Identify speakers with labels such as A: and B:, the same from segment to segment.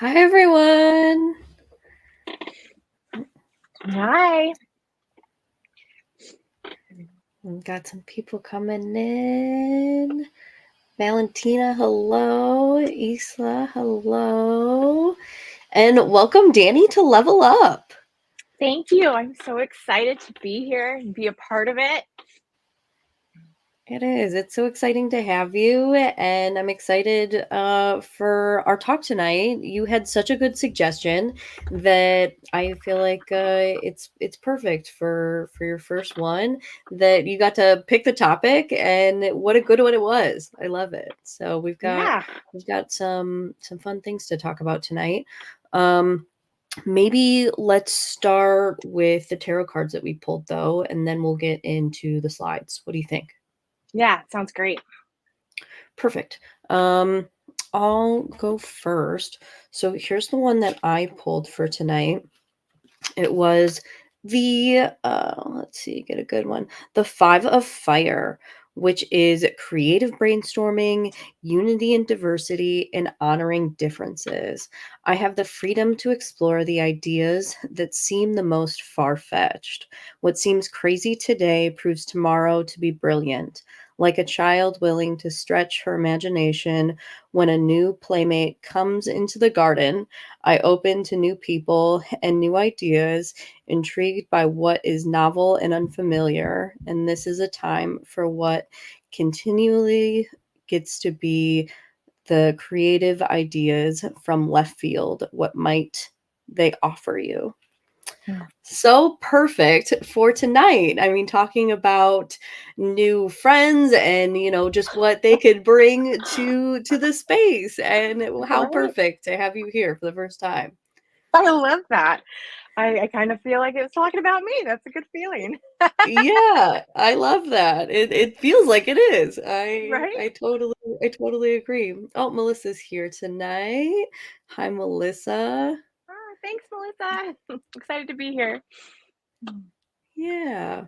A: Hi, everyone.
B: Hi.
A: We've got some people coming in. Valentina, hello. Isla, hello. And welcome, Dani, to Level Up.
B: Thank you. I'm so excited to be here and be a part of it.
A: It is. It's so exciting to have you, and I'm excited for our talk tonight. You had such a good suggestion that I feel like it's perfect for your first one. That you got to pick the topic, and what a good one it was. I love it. So
B: Yeah.
A: we've got some fun things to talk about tonight. Um, Maybe let's start with the tarot cards that we pulled, though, and then we'll get into the slides. What do you think?
B: Yeah. Sounds great.
A: Perfect. I'll go first. So here's the one that I pulled for tonight. It was the let's see, get a good one. The Five of Fire, which is creative brainstorming, unity and diversity, and honoring differences. I have the freedom to explore the ideas that seem the most far-fetched. What seems crazy today proves tomorrow to be brilliant. Like a child willing to stretch her imagination when a new playmate comes into the garden, I open to new people and new ideas, intrigued by what is novel and unfamiliar. And this is a time for what continually gets to be the creative ideas from left field. What might they offer you? So perfect for tonight. I mean, talking about new friends and just what they could bring to the space, and how
B: Right.
A: perfect to have you here for the first time.
B: I love that. I kind of feel like it was talking about me. That's a good feeling.
A: Yeah, I love that. It feels like it is. I
B: Right.
A: I totally I totally agree. Oh, Melissa's here tonight. Hi, Melissa.
B: Thanks, Melissa. Excited to be here.
A: Yeah.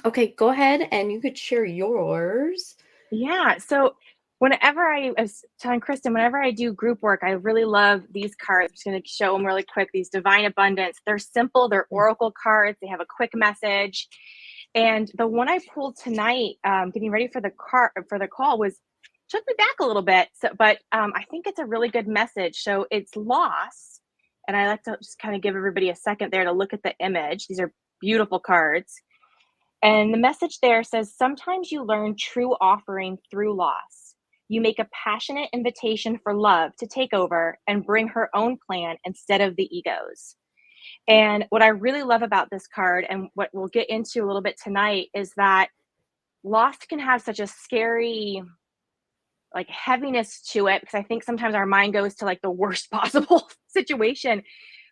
A: Okay, go ahead and you could share yours.
B: Yeah. So whenever I was telling Kristin, whenever I do group work, I really love these cards. I'm just going to show them really quick. These Divine Abundance. They're simple. They're oracle cards. They have a quick message. And the one I pulled tonight, getting ready for the call, was took me back a little bit. So, but I think it's a really good message. So it's loss, and I like to just kind of give everybody a second there to look at the image. These are beautiful cards, and the message there says, "Sometimes you learn true offering through loss. You make a passionate invitation for love to take over and bring her own plan instead of the ego's." And what I really love about this card, and what we'll get into a little bit tonight, is that loss can have such a scary, like, heaviness to it, because I think sometimes our mind goes to like the worst possible situation.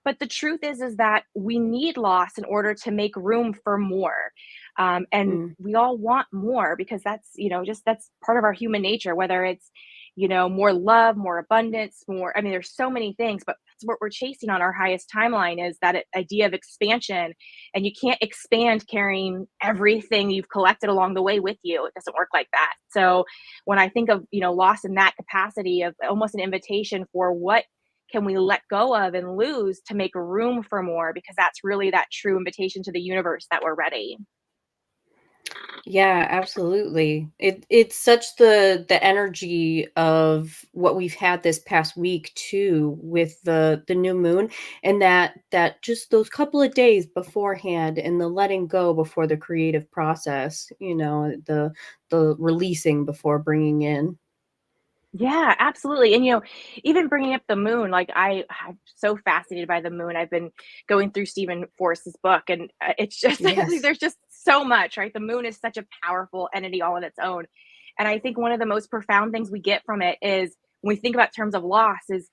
B: But the truth is that we need loss in order to make room for more. And
A: Mm.
B: we all want more, because that's, just that's part of our human nature, whether it's, more love, more abundance, more, I mean, there's so many things, but that's what we're chasing on our highest timeline, is that idea of expansion. And you can't expand carrying everything you've collected along the way with you. It doesn't work like that. So when I think of, loss in that capacity, of almost an invitation for what can we let go of and lose to make room for more, because that's really that true invitation to the universe that we're ready.
A: Yeah, absolutely. It's such the energy of what we've had this past week too, with the new moon, and that just those couple of days beforehand, and the letting go before the creative process, the releasing before bringing in.
B: Yeah, absolutely. And even bringing up the moon, like, I'm so fascinated by the moon. I've been going through Stephen Forrest's book, and it's just
A: Yes.
B: there's just so much, right? The moon is such a powerful entity all on its own. And I think one of the most profound things we get from it is, when we think about terms of loss, is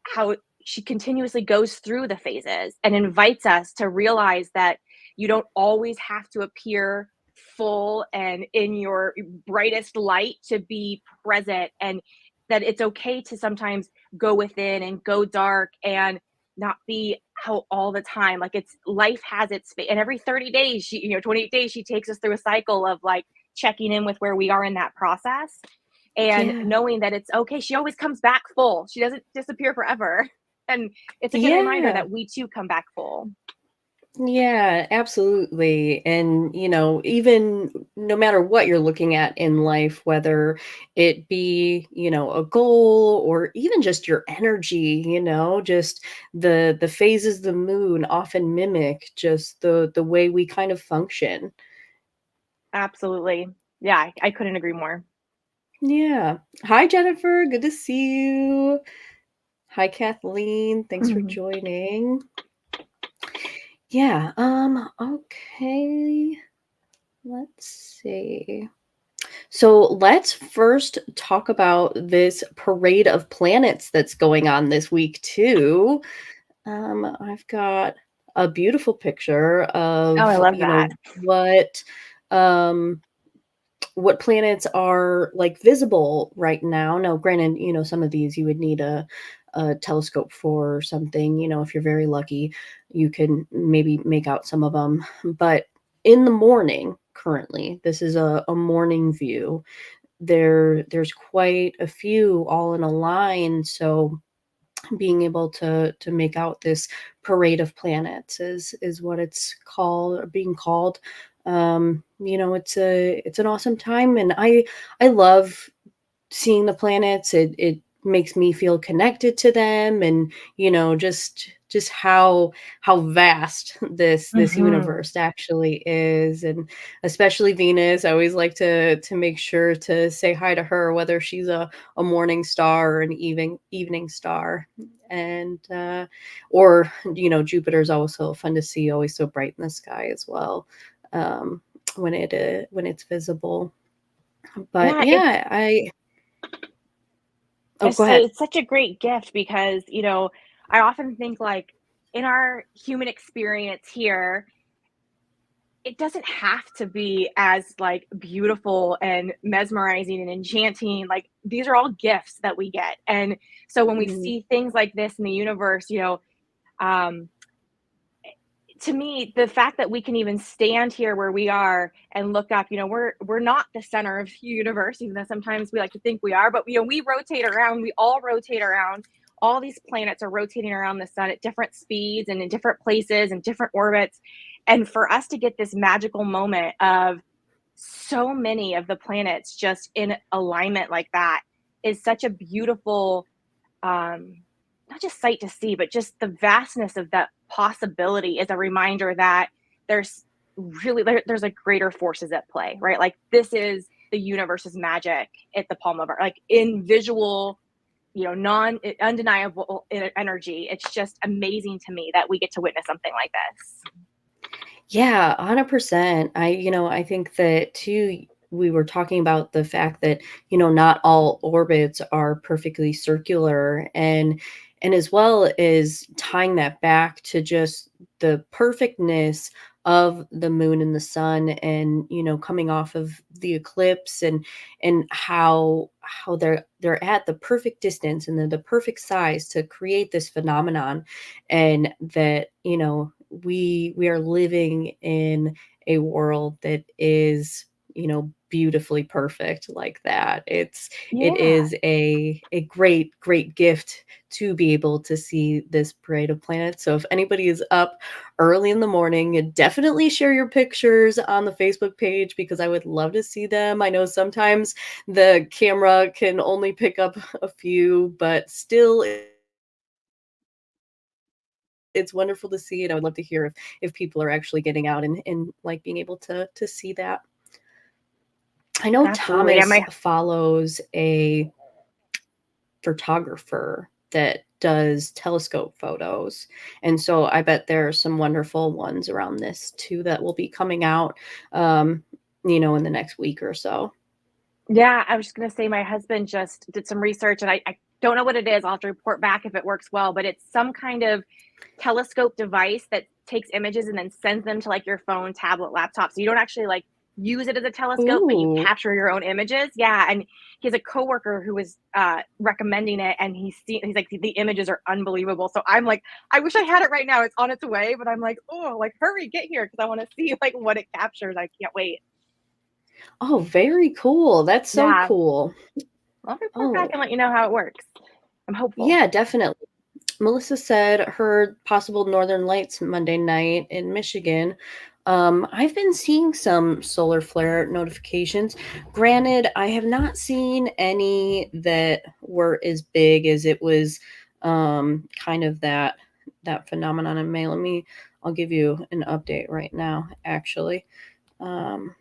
B: how she continuously goes through the phases and invites us to realize that you don't always have to appear full and in your brightest light to be present, and that it's okay to sometimes go within and go dark and not be out all the time. Like, it's life has its and every 30 days, 28 days, she takes us through a cycle of, like, checking in with where we are in that process. and
A: Yeah.
B: knowing that it's okay. She always comes back full. She doesn't disappear forever. And it's a good reminder
A: Yeah.
B: that we too come back full.
A: Yeah, absolutely. And, even no matter what you're looking at in life, whether it be, a goal or even just your energy, just the phases of the moon often mimic just the way we kind of function.
B: Absolutely. Yeah, I couldn't agree more.
A: Yeah. Hi, Jennifer. Good to see you. Hi, Kathleen. Thanks for joining. Yeah, okay. Let's see. So let's first talk about this parade of planets that's going on this week too. I've got a beautiful picture
B: Oh, I
A: of,
B: love that.
A: um what planets are like visible right now. Now, granted, some of these you would need a telescope for or something. If you're very lucky, you can maybe make out some of them. But in the morning, currently, this is a morning view. There's quite a few all in a line. So being able to make out this parade of planets is what it's called or being called. It's an awesome time, and I love seeing the planets. It makes me feel connected to them, and just how vast this
B: Mhm.
A: universe actually is. And especially Venus, I always like to make sure to say hi to her, whether she's a morning star or an evening star. And or Jupiter's also fun to see, always so bright in the sky as well, um when it's visible. But
B: Yeah,
A: yeah, I Oh, go ahead.
B: it's such a great gift because, I often think like in our human experience here, it doesn't have to be as like beautiful and mesmerizing and enchanting. Like these are all gifts that we get. And so when we
A: Mhm.
B: see things like this in the universe, um to me, the fact that we can even stand here where we are and look up, we're not the center of the universe, even though sometimes we like to think we are, but we rotate around, we all rotate around. All these planets are rotating around the sun at different speeds and in different places and different orbits. And for us to get this magical moment of so many of the planets just in alignment like that is such a beautiful um, not just sight to see, but just the vastness of that possibility is a reminder that there's there's like greater forces at play, right? Like this is the universe's magic at the palm of our like in visual, non undeniable energy. It's just amazing to me that we get to witness something like this.
A: Yeah, 100%. I think that too, we were talking about the fact that, not all orbits are perfectly circular, and as well as tying that back to just the perfectness of the moon and the sun, and coming off of the eclipse, and how they're at the perfect distance and the perfect size to create this phenomenon. And that we are living in a world that is beautifully perfect like that. It
B: Yeah.
A: is a great gift to be able to see this parade of planets. So if anybody is up early in the morning, definitely share your pictures on the Facebook page, because I would love to see them. I know sometimes the camera can only pick up a few, but still it's wonderful to see, and I would love to hear if people are actually getting out and like being able to see that. I know
B: Absolutely. Yeah,
A: Thomas
B: my
A: follows a photographer that does telescope photos, and so I bet there are some wonderful ones around this too that will be coming out, um, in the next week or so.
B: Yeah, I was just gonna say my husband just did some research and I don't know what it is. I'll have to report back if it works well, but it's some kind of telescope device that takes images and then sends them to like your phone, tablet, laptop. So you don't actually like use it as a telescope, but you
A: Ooh.
B: capture your own images. Yeah. And he has a coworker who was recommending it and he's like, the images are unbelievable. So I'm like, I wish I had it right now. It's on its way, but I'm like, oh, like hurry, get here because I want to see like what it captures. I can't wait.
A: Oh, very cool. That's so
B: Yeah.
A: cool.
B: I'll report back
A: Oh,
B: and let you know how it works. I'm hopeful.
A: yeah, definitely. Melissa said her possible northern lights Monday night in Michigan. I've been seeing some solar flare notifications. Granted, I have not seen any that were as big as it was kind of that phenomenon in May. I'll give you an update right now, actually. Um,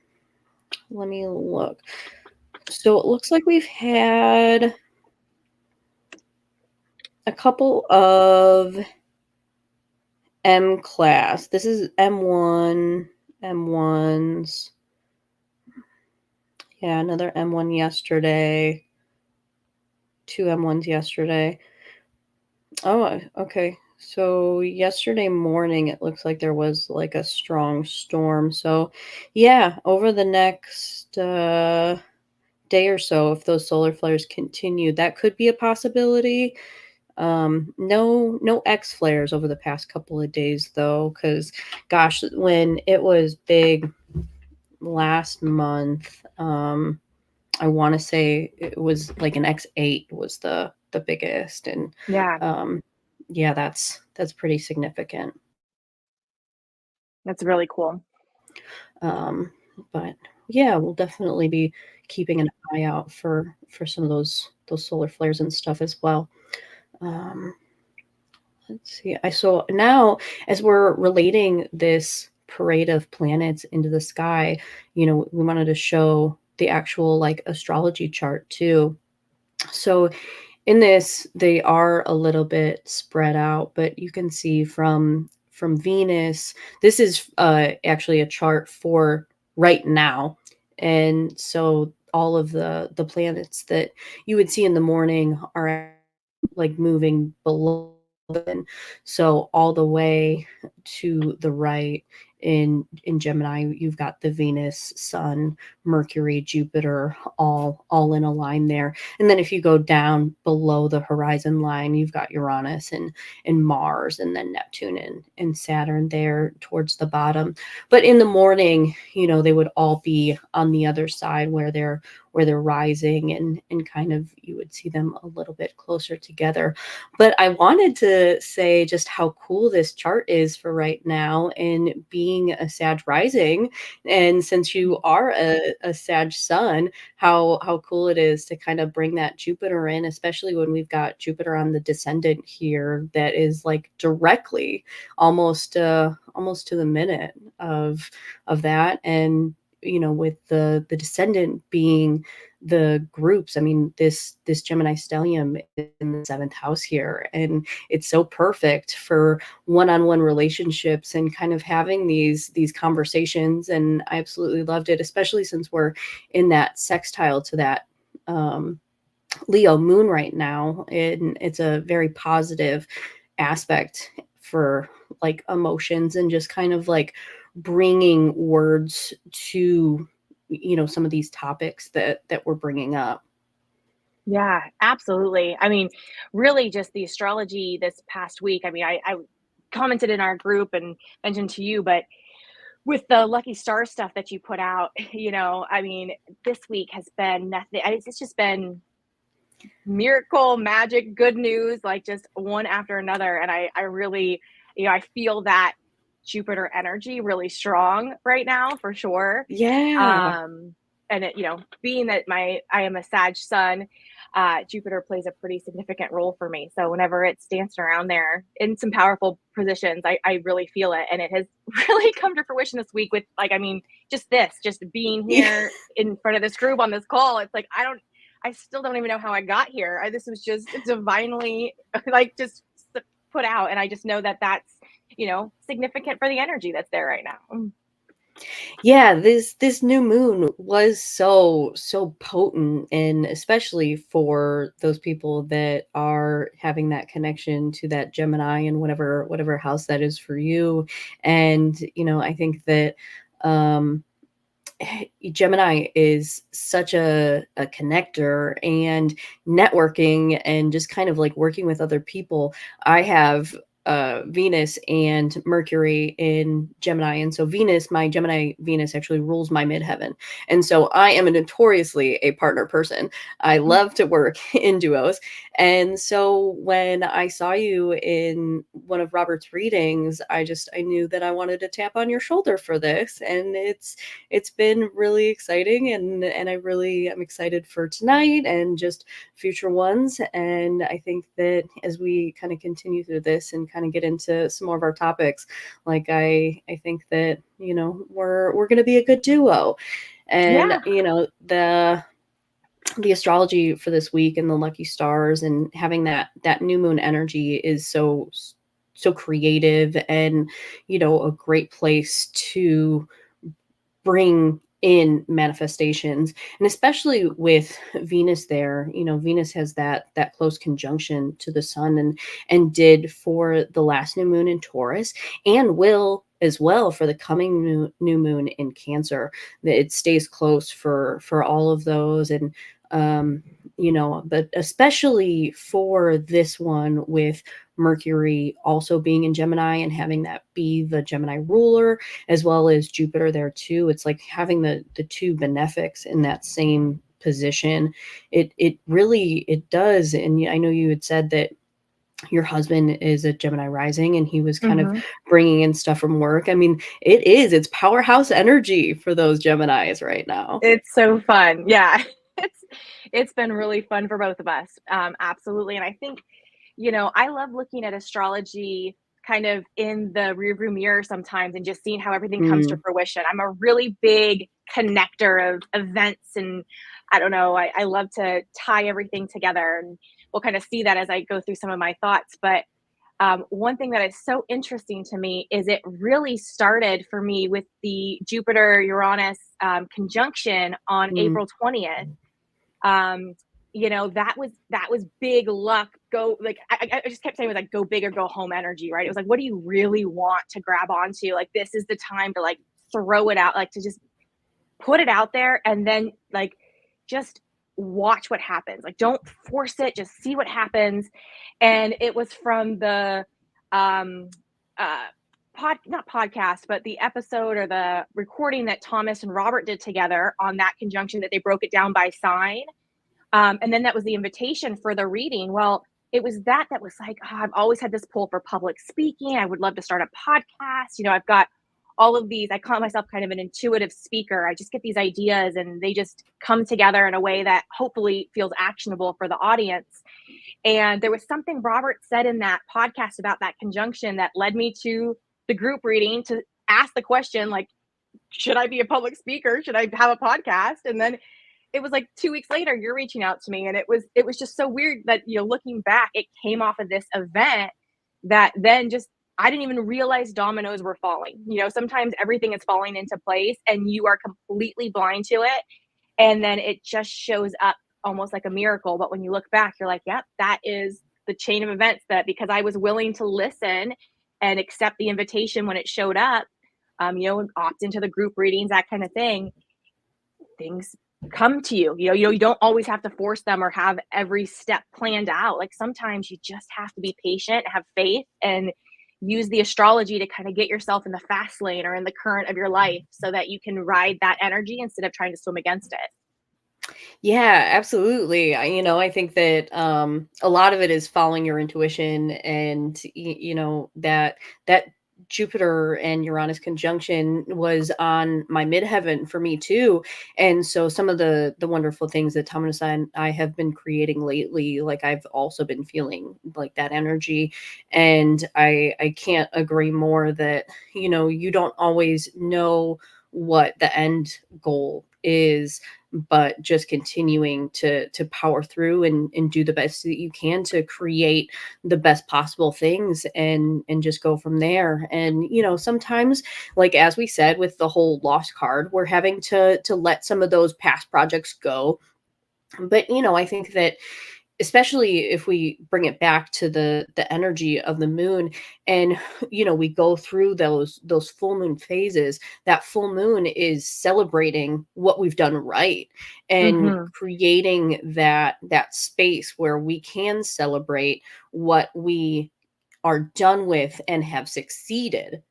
A: let me look. So it looks like we've had a couple of M class. This is M1, M1s. Yeah, another M1 yesterday. Two M1s yesterday. Oh, okay. So yesterday morning, it looks like there was like a strong storm. So, yeah, over the next day or so, if those solar flares continue, that could be a possibility. No X flares over the past couple of days though, because gosh, when it was big last month, I want to say it was like an X8 was the biggest, and
B: Yeah,
A: um, yeah, that's pretty significant.
B: that's really cool.
A: Um, but yeah, we'll definitely be keeping an eye out for some of those solar flares and stuff as well. Um, let's see. I saw now as we're relating this parade of planets into the sky, we wanted to show the actual like astrology chart too. So in this, they are a little bit spread out, but you can see from Venus. This is actually a chart for right now, and so all of the planets that you would see in the morning are like moving below them. So all the way to the right in Gemini, you've got the Venus, Sun, Mercury, Jupiter, all in a line there. And then if you go down below the horizon line, you've got Uranus and Mars, and then Neptune and Saturn there towards the bottom. But in the morning, they would all be on the other side where they're rising, and kind of you would see them a little bit closer together. But I wanted to say just how cool this chart is for right now, and being a Sag rising, and since you are a Sag sun, how cool it is to kind of bring that Jupiter in, especially when we've got Jupiter on the descendant here that is like directly almost to the minute of that. And with the descendant being the groups, I mean, this Gemini stellium is in the seventh house here, and it's so perfect for one-on-one relationships and kind of having these conversations. And I absolutely loved it, especially since we're in that sextile to that um Leo moon right now, and it's a very positive aspect for like emotions and just kind of like bringing words to some of these topics that we're bringing up.
B: Yeah, absolutely. I mean, really just the astrology this past week. I mean, I commented in our group and mentioned to you, but with the lucky star stuff that you put out, I mean, this week has been nothing. It's just been miracle, magic, good news, like just one after another. And I really, I feel that Jupiter energy really strong right now for sure.
A: Yeah.
B: Um, and being that I am a Sag sun, Jupiter plays a pretty significant role for me. So whenever it's dancing around there in some powerful positions, I really feel it. And it has really come to fruition this week with like, I mean, just being here in front of this group on this call. It's like, I still don't even know how I got here. This was just divinely like just put out. And I just know that that's, significant for the energy that's there right now.
A: Yeah, this new moon was so potent, and especially for those people that are having that connection to that Gemini and whatever house that is for you. And I think that um Gemini is such a connector and networking and just kind of like working with other people. I have Venus and Mercury in Gemini. And so Venus, my Gemini Venus actually rules my midheaven. And so I am a notoriously a partner person. I love to work in duos. And so when I saw you in one of Robert's readings, I knew that I wanted to tap on your shoulder for this. And it's been really exciting, and I really am excited for tonight and just future ones. And I think that as we kind of continue through this and kind of get into some more of our topics, like I think that, you know, we're going to be a good duo. And
B: Yeah.
A: you know, the astrology for this week and the lucky stars and having that new moon energy is so creative, and you know, a great place to bring in manifestations. And especially with Venus there, you know, Venus has that close conjunction to the sun, and did for the last new moon in Taurus, and will as well for the coming new moon in Cancer. That it stays close for all of those. And you know, but especially for this one with Mercury also being in Gemini and having that be the Gemini ruler, as well as Jupiter there too. It's like having the two benefics in that same position. It really it does. And I know you had said that your husband is a Gemini rising, and he was kind of bringing in stuff from work. I mean, it's powerhouse energy for those Geminis right now.
B: It's so fun. Yeah. It's been really fun for both of us. Absolutely. And I think, you know, I love looking at astrology kind of in the rearview mirror sometimes and just seeing how everything comes to
A: Mm,
B: fruition. I'm a really big connector of events, and I don't know, I love to tie everything together, and we'll kind of see that as I go through some of my thoughts. But one thing that is so interesting to me is it really started for me with the Jupiter Uranus conjunction on
A: mm,
B: April 20th. um you know, that was big luck. Go, like, I just kept saying it was like go big or go home energy, right? It was like, what do you really want to grab onto? Like, this is the time to like throw it out, like to just put it out there, and then like just watch what happens. Like, don't force it, just see what happens. And it was from the um uh not podcast, but the episode or the recording that Thomas and Robert did together on that conjunction, that they broke it down by sign. And then that was the invitation for the reading. Well, it was that was like, oh, I've always had this pull for public speaking. I would love to start a podcast. You know, I've got all of these. I call myself kind of an intuitive speaker. I just get these ideas and they just come together in a way that hopefully feels actionable for the audience. And there was something Robert said in that podcast about that conjunction that led me to the group reading to ask the question, like, should I be a public speaker? Should I have a podcast? And then it was like 2 weeks later, you're reaching out to me, and it was just so weird that, you know, looking back, it came off of this event that then just I didn't even realize dominoes were falling. You know, sometimes everything is falling into place and you are completely blind to it, and then it just shows up almost like a miracle. But when you look back, you're like, yep, that is the chain of events, that because I was willing to listen and accept the invitation when it showed up, you know, and opt into the group readings, that kind of thing, things come to you. You don't always have to force them or have every step planned out. Like, sometimes you just have to be patient, have faith, and use the astrology to kind of get yourself in the fast lane or in the current of your life so that you can ride that energy instead of trying to swim against it.
A: yeah, absolutely. You know, I think that a lot of it is following your intuition, and you know, that Jupiter and Uranus conjunction was on my midheaven for me too. And so some of the wonderful things that Thomas and I have been creating lately, like I've also been feeling like that energy. And I can't agree more that, you know, you don't always know what the end goal is, but just continuing to power through and do the best that you can to create the best possible things, and just go from there. And you know, sometimes, like as we said with the whole lost card, we're having to let some of those past projects go. But you know, I think that especially if we bring it back to the energy of the moon, and you know, we go through those full moon phases. That full moon is celebrating what we've done right, and
B: Mm-hmm.
A: creating that space where we can celebrate what we are done with and have succeeded,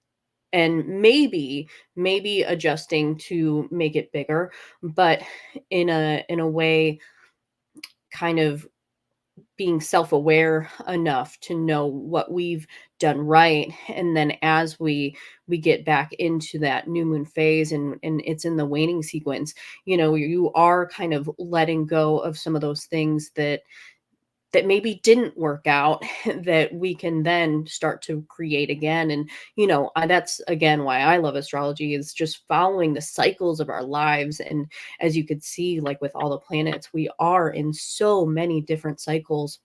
A: and maybe adjusting to make it bigger, but in a way, kind of being self-aware enough to know what we've done right. And then as we get back into that new moon phase, and it's in the waning sequence, you are kind of letting go of some of those things that maybe didn't work out, that we can then start to create again. And that's again why I love astrology, is just following the cycles of our lives. And as you could see, like with all the planets, we are in so many different cycles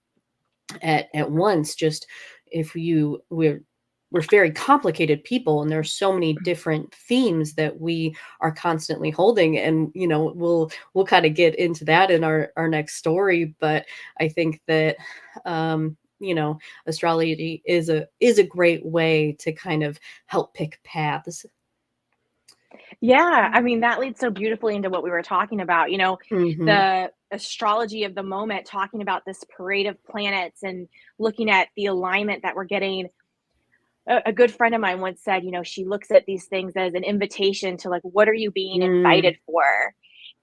A: at once. Just if you we're very complicated people, and there's so many different themes that we are constantly holding. And we'll kind of get into that in our next story. But I think that astrology is a great way to kind of help pick paths.
B: Yeah, I mean, that leads so beautifully into what we were talking about,
A: Hmm.
B: the astrology of the moment, talking about this parade of planets and looking at the alignment that we're getting. A good friend of mine once said, she looks at these things as an invitation to, like, what are you being
A: Mm,
B: invited for?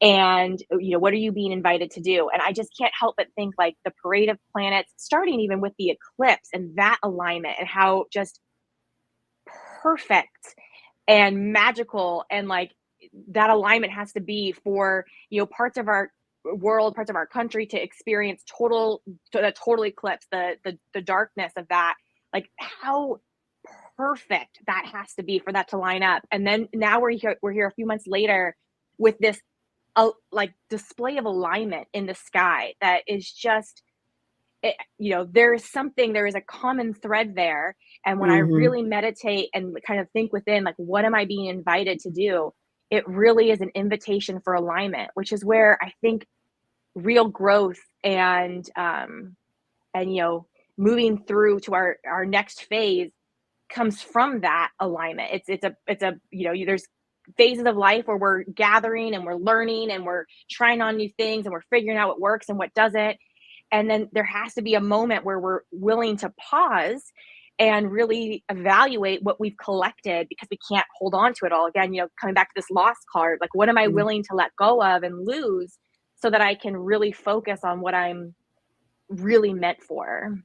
B: And, what are you being invited to do? And I just can't help but think, like, the parade of planets, starting even with the eclipse and that alignment, and how just perfect and magical, and like that alignment has to be for parts of our world, parts of our country, to experience the total eclipse, the darkness of that, like how perfect that has to be for that to line up. And then now we're here a few months later with this like display of alignment in the sky that is just there is a common thread there. And when I
A: mhm.
B: really meditate and kind of think within, like, what am I being invited to do? It really is an invitation for alignment, which is where I think real growth and moving through to our next phase comes from that alignment. It's a there's phases of life where we're gathering and we're learning and we're trying on new things and we're figuring out what works and what doesn't. And then there has to be a moment where we're willing to pause and really evaluate what we've collected, because we can't hold on to it all. Again, coming back to this lost card, like, what am I
A: Mm.
B: willing to let go of and lose so that I can really focus on what I'm really meant for?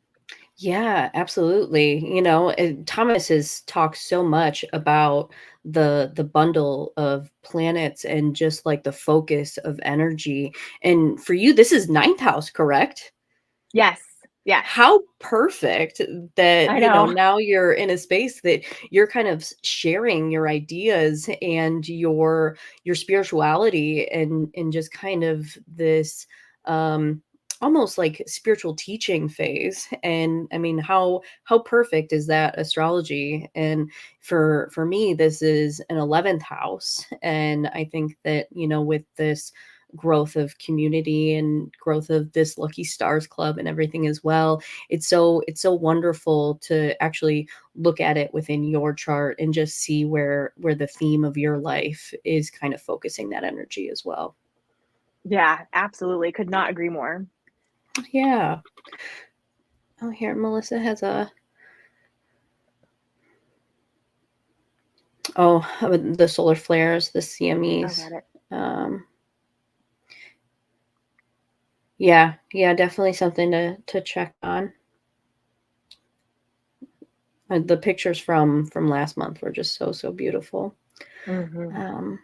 A: Yeah, absolutely. And Thomas has talked so much about the bundle of planets and just like the focus of energy. And for you, this is ninth house, correct?
B: Yes. Yes.
A: How perfect that,
B: I know.
A: now you're in a space that you're kind of sharing your ideas and your spirituality, and just kind of this um almost like spiritual teaching phase. And I mean, how perfect is that astrology? And for me, this is an 11th house. And I think that, with this growth of community and growth of this lucky stars club and everything as well, it's so wonderful to actually look at it within your chart and just see where the theme of your life is kind of focusing that energy as well.
B: Yeah, absolutely. Could not agree more.
A: Yeah. Oh, here Melissa has a the solar flares, the
B: Oh,
A: CMEs.
B: got it.
A: um yeah, yeah, definitely something to check on. The pictures from last month were just so beautiful.
B: Hmm.
A: um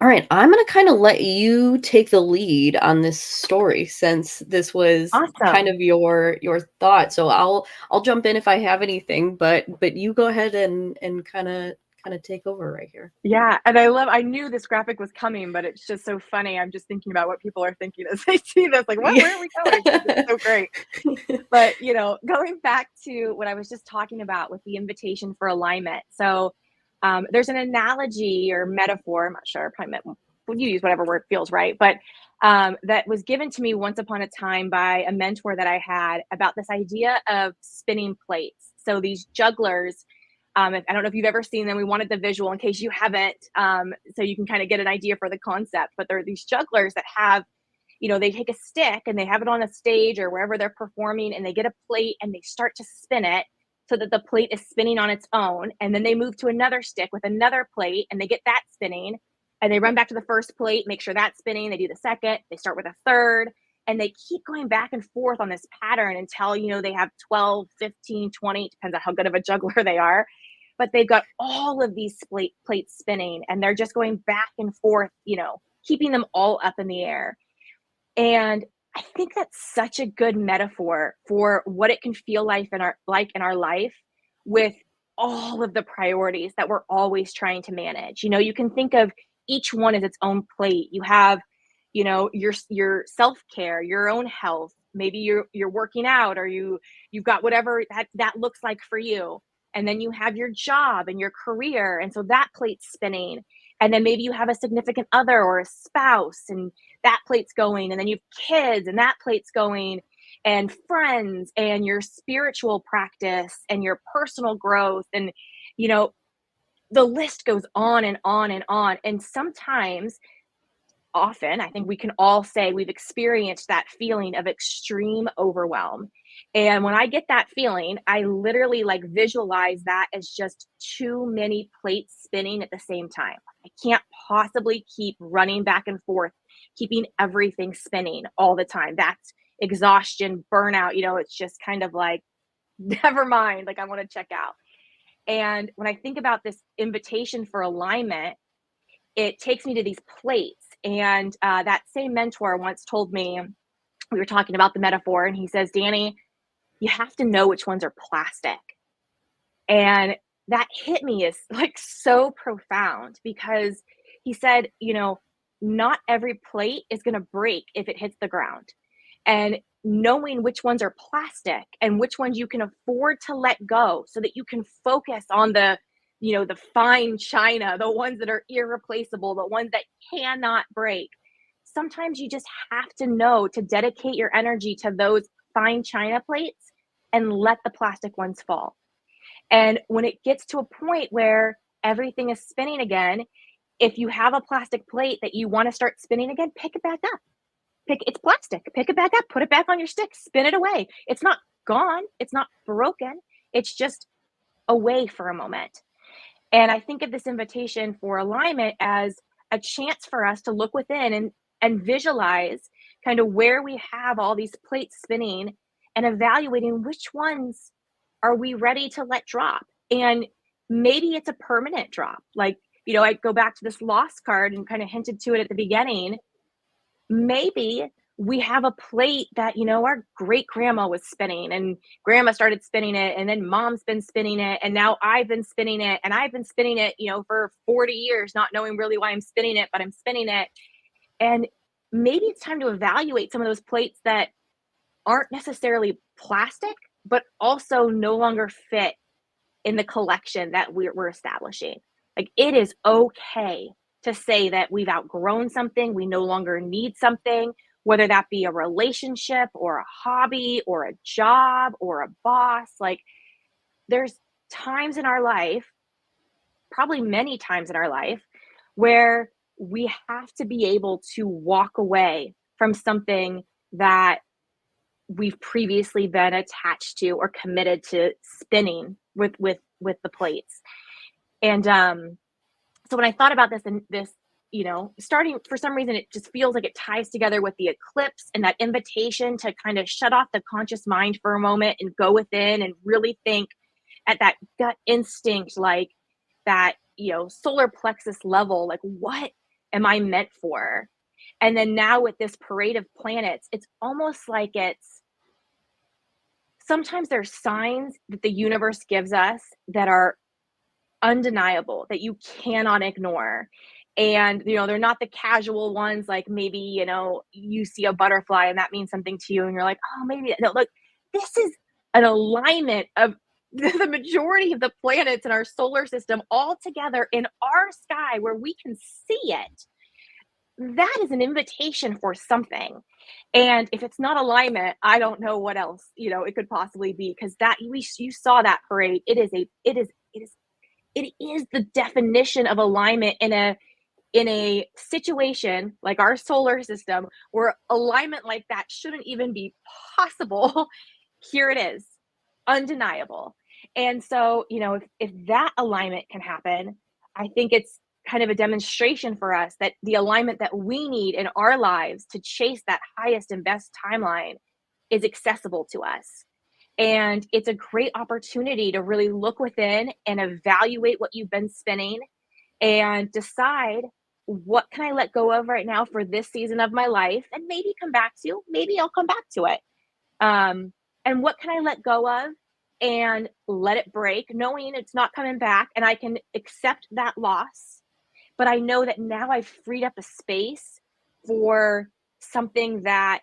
A: All right, I'm gonna kind of let you take the lead on this story, since this was kind
B: Awesome.
A: of your thought. So I'll jump in if I have anything, but you go ahead and kind of take over right here.
B: Yeah, and I knew this graphic was coming, but it's just so funny. I'm just thinking about what people are thinking as they see this, like, "What?
A: Yeah.
B: Where are we going?" Because it's so great. But, going back to what I was just talking about with the invitation for alignment. So, there's an analogy or metaphor, I'm not sure, probably would you use whatever word feels right, but, that was given to me once upon a time by a mentor that I had, about this idea of spinning plates. So these jugglers, I don't know if you've ever seen them. We wanted the visual in case you haven't, so you can kind of get an idea for the concept. But there are these jugglers that have they take a stick and they have it on a stage or wherever they're performing, and they get a plate and they start to spin it so that the plate is spinning on its own. And then they move to another stick with another plate and they get that spinning. And they run back to the first plate, make sure that's spinning. They do the second, they start with a third, and they keep going back and forth on this pattern until, they have 12, 15, 20, depends on how good of a juggler they are. But they've got all of these plates spinning and they're just going back and forth, keeping them all up in the air. And I think that's such a good metaphor for what it can feel like in our life with all of the priorities that we're always trying to manage. You can think of each one as its own plate. You have, your self-care, your own health. Maybe you're working out, or you've got whatever that looks like for you. And then you have your job and your career, and so that plate's spinning. And then maybe you have a significant other or a spouse, and that plate's going. And then you have kids, and that plate's going, and friends, and your spiritual practice, and your personal growth. And, the list goes on and on and on. And often, I think we can all say we've experienced that feeling of extreme overwhelm. And when I get that feeling, I literally visualize that as just too many plates spinning at the same time. I can't possibly keep running back and forth, keeping everything spinning all the time. That's exhaustion, burnout. It's just kind of never mind. I want to check out. And when I think about this invitation for alignment, it takes me to these plates. And that same mentor once told me, we were talking about the metaphor, and he says, Dani, you have to know which ones are plastic. And that hit me as so profound, because he said, not every plate is going to break if it hits the ground. And knowing which ones are plastic and which ones you can afford to let go so that you can focus on the fine china, the ones that are irreplaceable, the ones that cannot break. Sometimes you just have to know to dedicate your energy to those fine china plates and let the plastic ones fall. And when it gets to a point where everything is spinning again, if you have a plastic plate that you want to start spinning again, pick it back up. It's plastic. Pick it back up, put it back on your stick, spin it away. It's not gone. It's not broken. It's just away for a moment. And I think of this invitation for alignment as a chance for us to look within and visualize kind of where we have all these plates spinning and evaluating which ones are we ready to let drop. And maybe it's a permanent drop. I go back to this lost card and kind of hinted to it at the beginning. Maybe we have a plate that, our great grandma was spinning, and grandma started spinning it, and then mom's been spinning it, and now I've been spinning it, and I've been spinning it, for 40 years, not knowing really why I'm spinning it, but I'm spinning it. And maybe it's time to evaluate some of those plates that aren't necessarily plastic, but also no longer fit in the collection that we're establishing. It is okay to say that we've outgrown something, we no longer need something, whether that be a relationship or a hobby or a job or a boss. There's times in our life, probably many times in our life, where we have to be able to walk away from something that we've previously been attached to or committed to spinning with the plates. And so when I thought about this, and this, starting, for some reason, it just feels like it ties together with the eclipse and that invitation to kind of shut off the conscious mind for a moment and go within and really think at that gut instinct, that, solar plexus level, what am I meant for? And then now with this parade of planets, it's almost like sometimes there's signs that the universe gives us that are undeniable, that you cannot ignore. And, they're not the casual ones, maybe, you see a butterfly and that means something to you and you're like, oh, maybe, no, look, this is an alignment of the majority of the planets in our solar system all together in our sky where we can see it. That is an invitation for something. And if it's not alignment, I don't know what else, it could possibly be, because you saw that parade. It is the definition of alignment in a in a situation like our solar system where alignment like that shouldn't even be possible, here it is, undeniable. And so, if that alignment can happen, I think it's kind of a demonstration for us that the alignment that we need in our lives to chase that highest and best timeline is accessible to us. And it's a great opportunity to really look within and evaluate what you've been spinning and decide, what can I let go of right now for this season of my life and maybe come back to, maybe I'll come back to it. And what can I let go of and let it break, knowing it's not coming back and I can accept that loss. But I know that now I've freed up a space for something that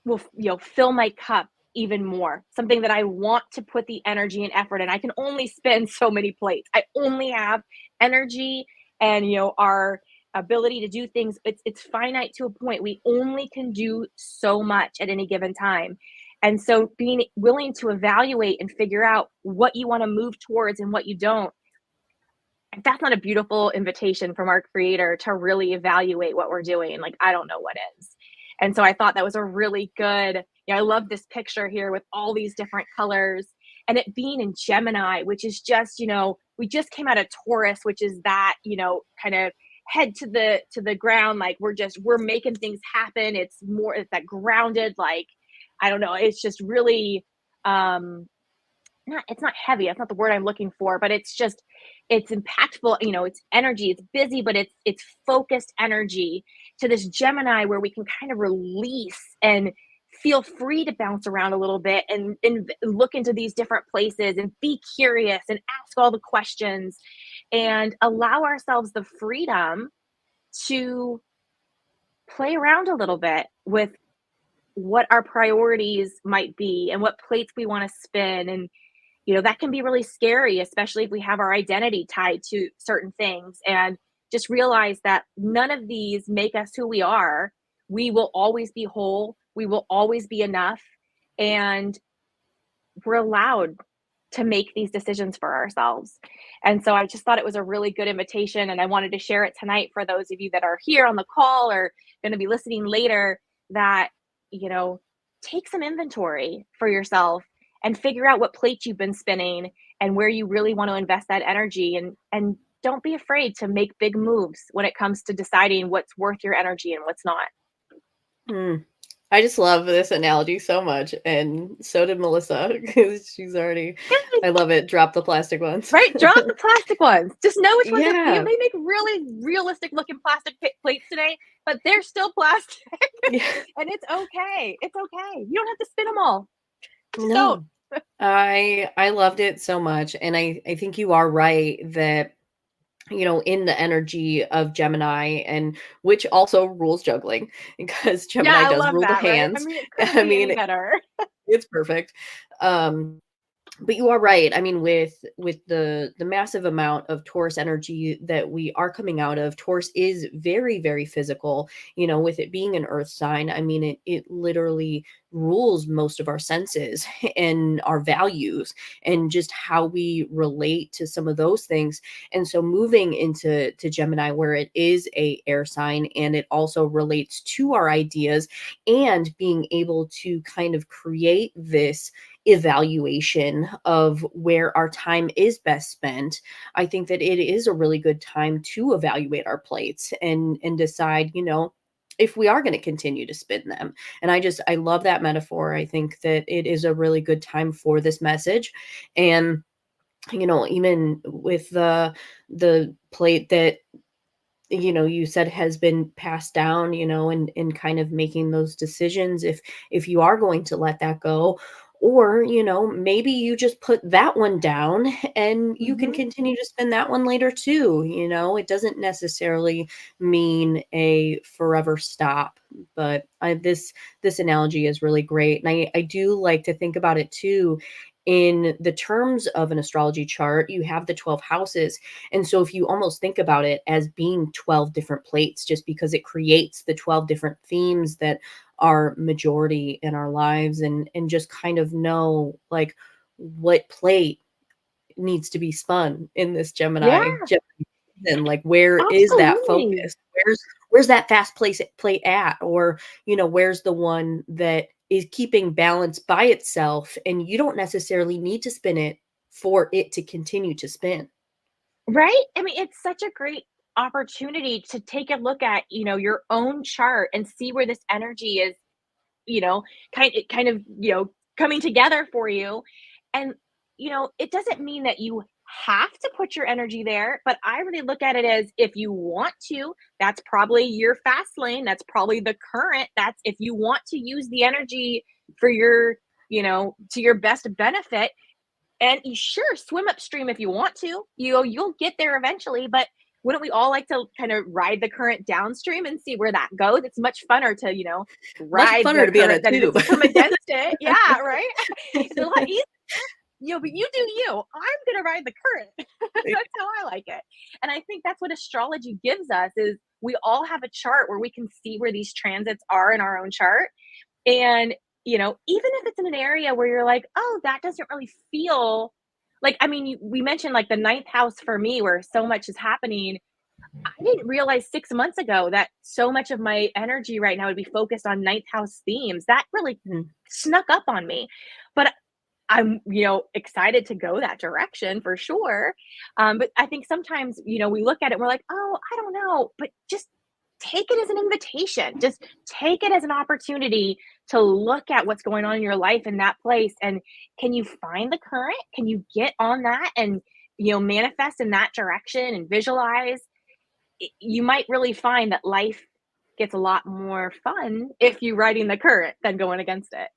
B: will, fill my cup even more, something that I want to put the energy and effort in. I can only spin so many plates. I only have energy, and our ability to do things, it's finite to a point. We only can do so much at any given time. And so being willing to evaluate and figure out what you want to move towards and what you don't, if that's not a beautiful invitation from our creator to really evaluate what we're doing, like, I don't know what is. And so I thought that was a really good, I love this picture here with all these different colors, and it being in Gemini, which is just, we just came out of Taurus, which is that, kind of head to the ground, like we're making things happen. It's that grounded, like, I don't know, it's just really it's not heavy, that's not the word I'm looking for, but it's just, it's impactful, it's energy, it's busy, but it's focused energy, to this Gemini where we can kind of release and feel free to bounce around a little bit and look into these different places and be curious and ask all the questions and allow ourselves the freedom to play around a little bit with what our priorities might be and what plates we want to spin. And that can be really scary, especially if we have our identity tied to certain things. And just realize that none of these make us who we are. We will always be whole. We will always be enough. And we're allowed to make these decisions for ourselves. And so I just thought it was a really good invitation. And I wanted to share it tonight for those of you that are here on the call or going to be listening later, that, take some inventory for yourself and figure out what plates you've been spinning and where you really want to invest that energy, and don't be afraid to make big moves when it comes to deciding what's worth your energy and what's not.
A: I just love this analogy so much, and so did Melissa, because she's already, I love it, drop the plastic ones.
B: Right, drop the plastic ones. Just know which ones
A: Yeah.
B: they make really realistic looking plastic plates today, but they're still plastic.
A: Yeah.
B: And it's okay. It's okay. You don't have to spin them all. Just
A: No.
B: don't.
A: I loved it so much, and I think you are right that, in the energy of Gemini, and which also rules juggling, because
B: Yeah,
A: Gemini
B: I
A: does
B: love
A: rule the
B: that, right? I
A: hands.
B: mean, it couldn't
A: I
B: be any
A: mean,
B: better.
A: it's perfect. But you are right. I mean, with the massive amount of Taurus energy that we are coming out of, Taurus is very, very physical. With it being an earth sign, I mean, it literally rules most of our senses and our values and just how we relate to some of those things. And so moving into Gemini, where it is a air sign and it also relates to our ideas, and being able to kind of create this evaluation of where our time is best spent, I think that it is a really good time to evaluate our plates and decide, if we are going to continue to spin them. And I love that metaphor. I think that it is a really good time for this message. And even with the plate that you said has been passed down, and kind of making those decisions, if you are going to let that go, or maybe you just put that one down and you can continue to spin that one later too. It doesn't necessarily mean a forever stop. But this analogy is really great, and I do like to think about it too in the terms of an astrology chart. You have the 12 houses, and so if you almost think about it as being 12 different plates, just because it creates the 12 different themes that are majority in our lives, and just kind of know, like, what plate needs to be spun in this
B: Yeah.
A: Gemini season? Like, where is that
B: Absolutely.
A: focus? Where's that fast place play at? Or, where's the one that is keeping balance by itself and you don't necessarily need to spin it for it to continue to spin.
B: Right? I mean, it's such a great opportunity to take a look at, your own chart and see where this energy is, you know, kind of, coming together for you. And, it doesn't mean that you have to put your energy there, but I really look at it as if you want to, that's probably your fast lane. That's probably the current. That's if you want to use the energy for your, to your best benefit, and you sure swim upstream if you want to. You'll get there eventually, but wouldn't we all like to kind of ride the current downstream and see where that goes? It's much funner to,
A: Much
B: ride
A: funner
B: the
A: to be on a
B: current than it is
A: tube.
B: to swim against it. Yeah, right? It's a lot easier, but you do you. I'm gonna ride the current. That's how I like it. And I think that's what astrology gives us is we all have a chart where we can see where these transits are in our own chart. And, even if it's in an area where you're like, "Oh, that doesn't really feel," like, I mean, we mentioned, like, the ninth house for me where so much is happening. I didn't realize 6 months ago that so much of my energy right now would be focused on ninth house themes. That really
A: Mhm.
B: snuck up on me. But I'm, excited to go that direction for sure. But I think sometimes, we look at it, we're like, oh, I don't know, but just take it as an invitation. Just take it as an opportunity to look at what's going on in your life in that place. And can you find the current? Can you get on that and, manifest in that direction and visualize? You might really find that life gets a lot more fun if you're riding the current than going against it.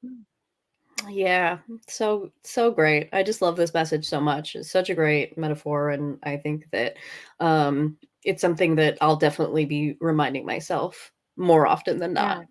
A: Yeah, so great. I just love this message so much. It's such a great metaphor, and I think that it's something that I'll definitely be reminding myself more often than not.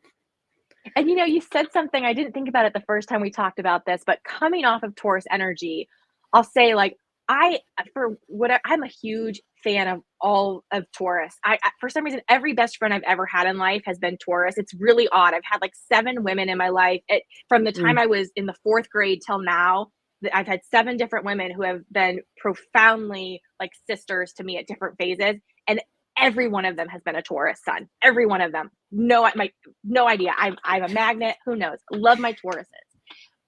B: Yeah. And you said something I didn't think about it the first time we talked about this, but coming off of Taurus energy, I'll say like I for what I'm a huge fan of all of Taurus. For some reason every best friend I've ever had in life has been Taurus. It's really odd. I've had like 7 women in my life from the time
A: Mm.
B: I was in the 4th grade till now. I've had 7 different women who have been profoundly like sisters to me at different phases, and every one of them has been a Taurus sun. Every one of them. No idea. I'm a magnet. Who knows? Love my Tauruses.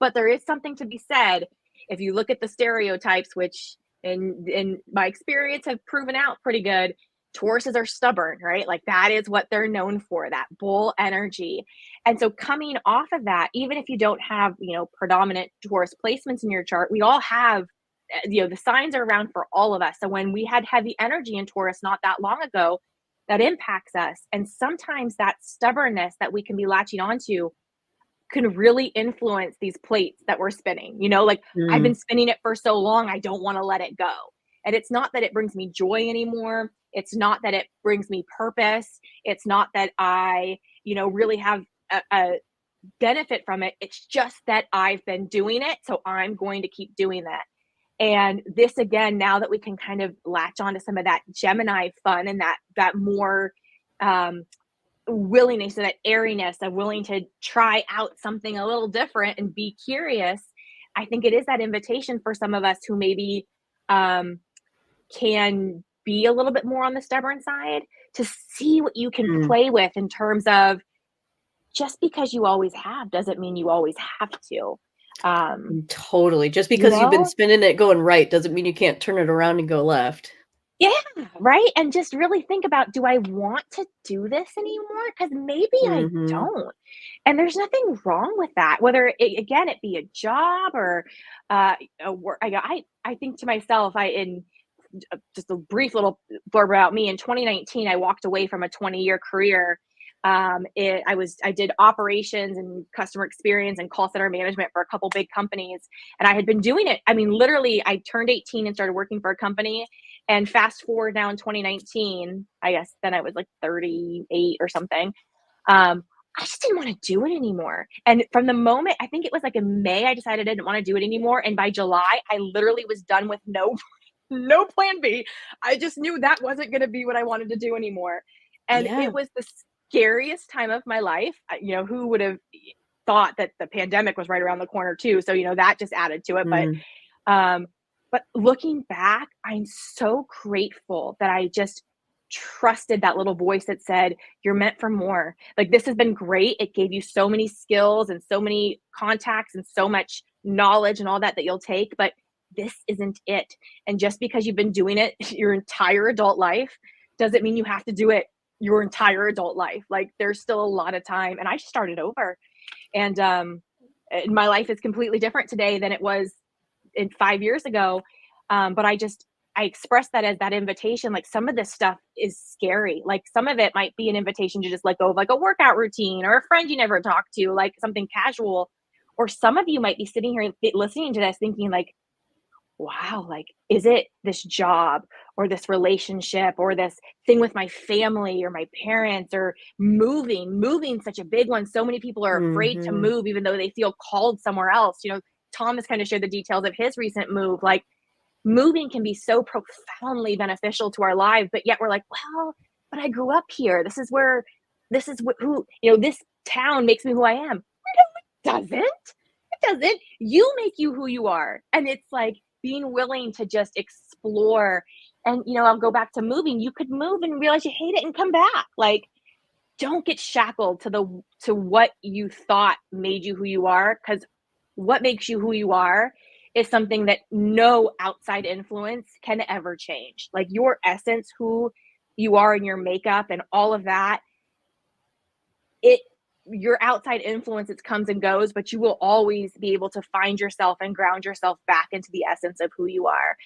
B: But there is something to be said if you look at the stereotypes, which in my experience have proven out pretty good. Tauruses are stubborn, right? Like that is what they're known for, that bull energy. And so coming off of that, even if you don't have, predominant Taurus placements in your chart, we all have, the signs are around for all of us. So when we had heavy energy in Taurus not that long ago, that impacts us. And sometimes that stubbornness that we can be latching onto can really influence these plates that we're spinning. Like I've been
A: Mm.
B: spinning it for so long, I don't want to let it go. And it's not that it brings me joy anymore. It's not that it brings me purpose. It's not that I, really have a benefit from it. It's just that I've been doing it. So I'm going to keep doing that. And this again, now that we can kind of latch onto some of that Gemini fun and that more um, willingness, so that airiness of willing to try out something a little different and be curious, I think it is that invitation for some of us who maybe um, can be a little bit more on the stubborn side to see what you can
A: Mm.
B: play with in terms of just because you always have doesn't mean you always have to. Um,
A: Totally. Just
B: you
A: because you've been
B: know,
A: spinning it going right doesn't mean you can't turn it around and go left.
B: Yeah, right? And just really think about, do I want to do this anymore? Because maybe I
A: Mhm.
B: don't. And there's nothing wrong with that, whether again, it be a job or a work. I think to myself, just a brief little blurb about me in 2019, I walked away from a 20-year career. I did operations and customer experience and call center management for a couple big companies. And I had been doing it. I mean, literally, I turned 18 and started working for a company. And fast forward now in 2019, I guess then I was like 38 or something. I just didn't want to do it anymore. And from the moment, I think it was like in May, I decided I didn't want to do it anymore. And by July, I literally was done with no plan B. I just knew that wasn't going to be what I wanted to do anymore. And
A: Yeah.
B: it was the scariest time of my life. Who would have thought that the pandemic was right around the corner too? So, that just added to it. But
A: Mm.
B: um, But looking back, I'm so grateful that I just trusted that little voice that said, "You're meant for more. Like, this has been great. It gave you so many skills and so many contacts and so much knowledge and all that that you'll take, but this isn't it. And just because you've been doing it your entire adult life doesn't mean you have to do it your entire adult life. Like, there's still a lot of time." And I started over. And my life is completely different today than it was in 5 years ago. But I express that as that invitation. Like, some of this stuff is scary. Like, some of it might be an invitation to just let go of like a workout routine or a friend you never talked to, like something casual. Or some of you might be sitting here listening to this thinking like, wow, like, is it this job or this relationship or this thing with my family or my parents or moving such a big one. So many people are afraid to
A: Mhm.
B: move even though they feel called somewhere else. Tom has kind of shared the details of his recent move. Like, moving can be so profoundly beneficial to our lives, but yet we're like, well, but I grew up here. This is who, this town makes me who I am. No, it doesn't. It doesn't. You make you who you are. And it's like being willing to just explore. And, I'll go back to moving. You could move and realize you hate it and come back. Like, don't get shackled to what you thought made you who you are, because what makes you who you are is something that no outside influence can ever change. Like, your essence, who you are, and your makeup and all of that, it your outside influence, it comes and goes, but you will always be able to find yourself and ground yourself back into the essence of who you are.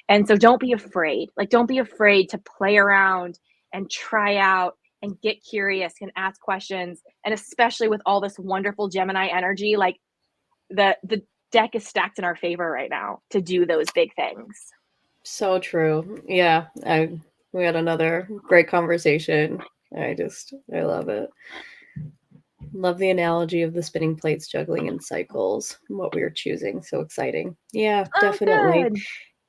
B: And so don't be afraid. Like, don't be afraid to play around and try out and get curious and ask questions. And especially with all this wonderful Gemini energy, like, the deck is stacked in our favor right now to do those big things.
A: So true. Yeah, we had another great conversation. I love it. Love the analogy of the spinning plates juggling in cycles, what we were choosing. So exciting. Yeah,
B: Oh,
A: definitely.
B: good.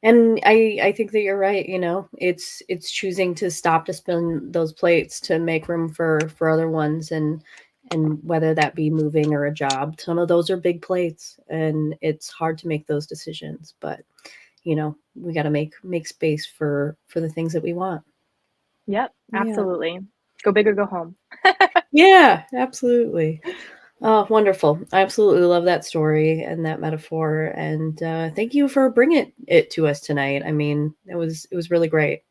A: And I think that you're right, it's choosing to stop to spin those plates to make room for other ones, and whether that be moving or a job. Some of those are big plates and it's hard to make those decisions, but we got to make space for the things that we want.
B: Yep,
A: Yeah.
B: absolutely. Go big or go home.
A: Yeah, absolutely. Oh, wonderful. I absolutely love that story and that metaphor, and thank you for bringing it to us tonight. I mean, it was really great.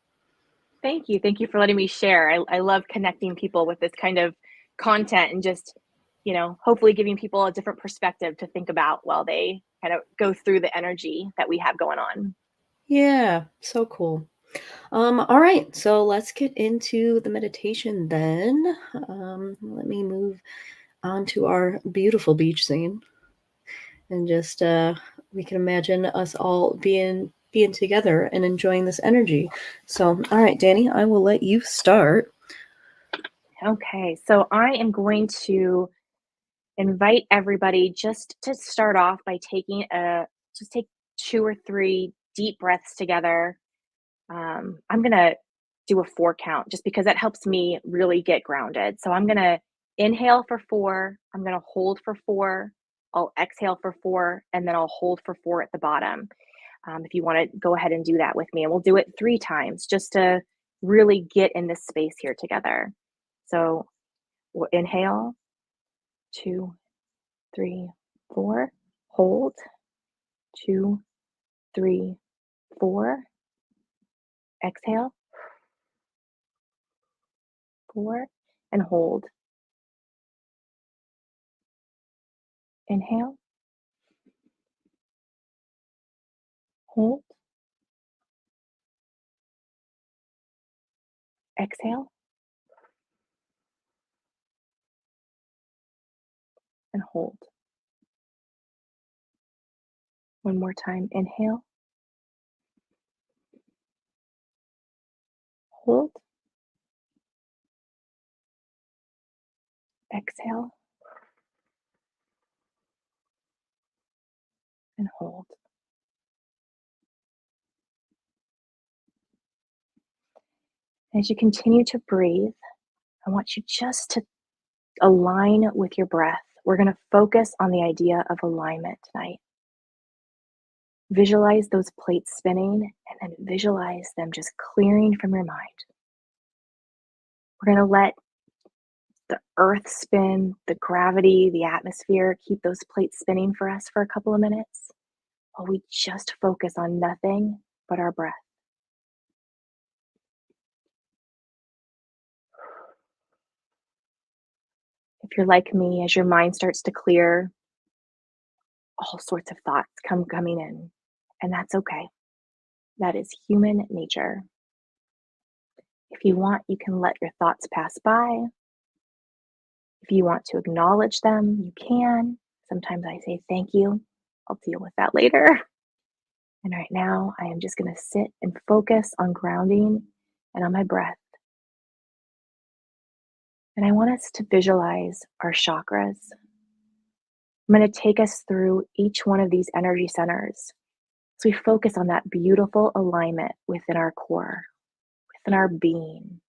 B: Thank you. Thank you for letting me share. I love connecting people with this kind of content and just, hopefully giving people a different perspective to think about while they kind of go through the energy that we have going on.
A: Yeah, so cool. All right, so let's get into the meditation then. Let me move on to our beautiful beach scene, and just we can imagine us all being together and enjoying this energy. So, all right, Danny, I will let you start.
B: Okay, so I am going to invite everybody just to start off by just take 2 or 3 deep breaths together. I'm gonna do a 4 count just because that helps me really get grounded. So I'm gonna inhale for 4, I'm gonna hold for 4, I'll exhale for 4, and then I'll hold for 4 at the bottom. If you want to go ahead and do that with me, and we'll do it 3 times just to really get in this space here together. So we'll inhale, 2, 3, 4, hold, 2, 3, 4, exhale, 4, and hold. Inhale, hold, exhale, and hold. One more time. Inhale, hold, exhale, and hold. As you continue to breathe, I want you just to align with your breath. We're going to focus on the idea of alignment tonight. Visualize those plates spinning and then visualize them just clearing from your mind. We're going to let the earth spin, the gravity, the atmosphere, keep those plates spinning for us for a couple of minutes while we just focus on nothing but our breath. If you're like me, as your mind starts to clear, all sorts of thoughts coming in, and that's okay. That is human nature. If you want, you can let your thoughts pass by. If you want to acknowledge them, you can. Sometimes I say thank you. I'll deal with that later. And right now, I am just going to sit and focus on grounding and on my breath. And I want us to visualize our chakras. I'm going to take us through each one of these energy centers. So we focus on that beautiful alignment within our core, within our being.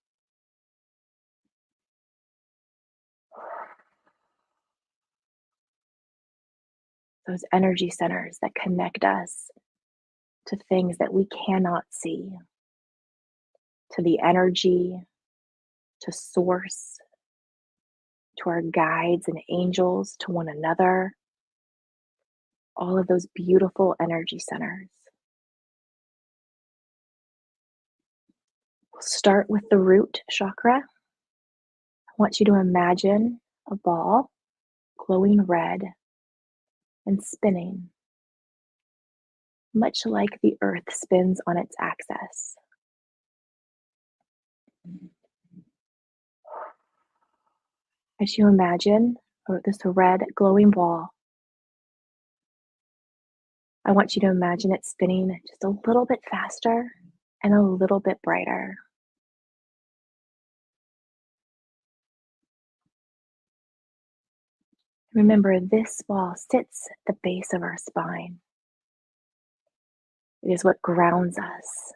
B: Those energy centers that connect us to things that we cannot see, to the energy, to source, to our guides and angels, to one another. All of those beautiful energy centers. We'll start with the root chakra. I want you to imagine a ball glowing red and spinning, much like the earth spins on its axis. As you imagine this red glowing ball, I want you to imagine it spinning just a little bit faster and a little bit brighter. Remember, this ball sits at the base of our spine. It is what grounds us.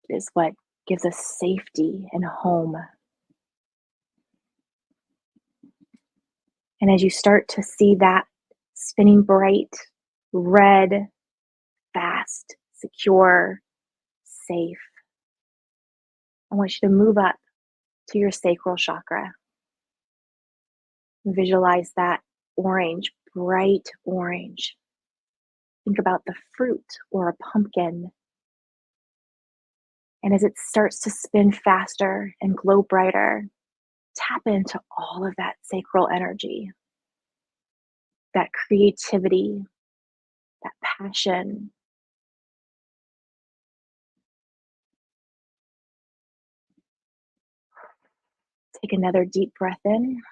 B: It is what gives us safety and home. And as you start to see that spinning bright, red, fast, secure, safe, I want you to move up to your sacral chakra. Visualize that orange, bright orange. Think about the fruit or a pumpkin. And as it starts to spin faster and glow brighter, tap into all of that sacral energy, that creativity, that passion. Take another deep breath in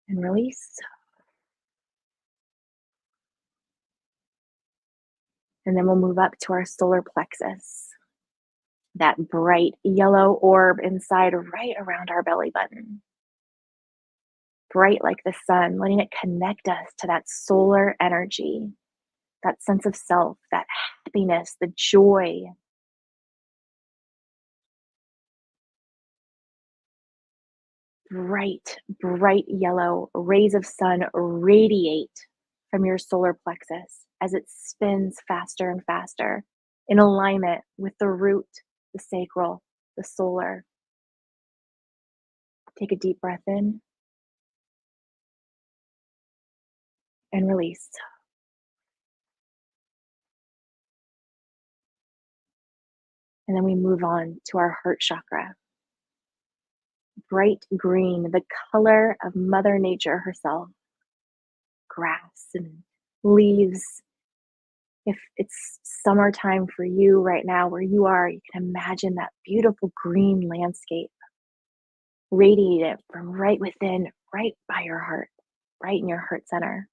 B: and release. And then we'll move up to our solar plexus, that bright yellow orb inside right around our belly button. Bright like the sun, letting it connect us to that solar energy, that sense of self, that happiness, the joy. Bright yellow rays of sun radiate from your solar plexus as it spins faster and faster in alignment with the root, the sacral, the solar. Take a deep breath in and release. And then we move on to our heart chakra. Bright green, the color of Mother Nature herself. Grass and leaves. If it's summertime for you right now where you are, you can imagine that beautiful green landscape. Radiate it from right within, right by your heart, right in your heart center.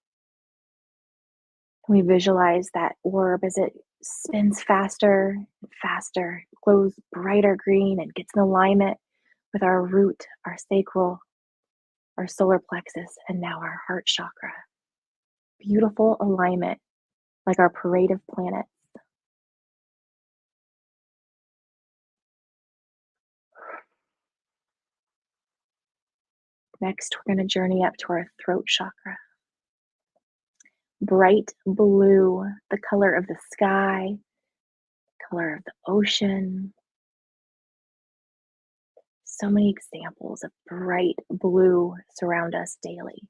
B: And we visualize that orb as it spins faster and faster, glows brighter green and gets in alignment with our root, our sacral, our solar plexus, and now our heart chakra. Beautiful alignment, like our parade of planets. Next, we're going to journey up to our throat chakra. bright blue, the color of the sky, color of the ocean. So many examples of bright blue surround us daily.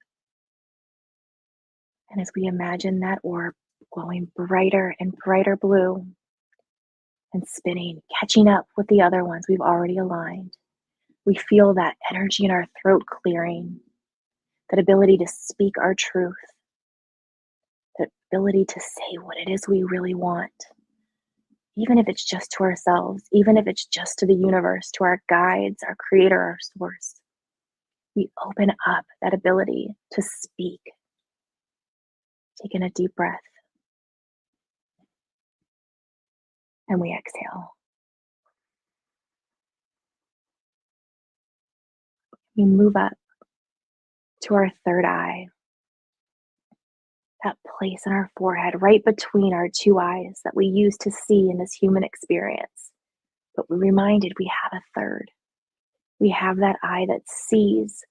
B: And as we imagine that orb glowing brighter and brighter blue and spinning, catching up with the other ones we've already aligned, we feel that energy in our throat clearing, that ability to speak our truth, that ability to say what it is we really want, even if it's just to ourselves, even if it's just to the universe, to our guides, our creator, our source. We open up that ability to speak. Taking a deep breath. And we exhale. We move up to our third eye, that place in our forehead, right between our two eyes that we use to see in this human experience. But we're reminded we have a third. We have that eye that sees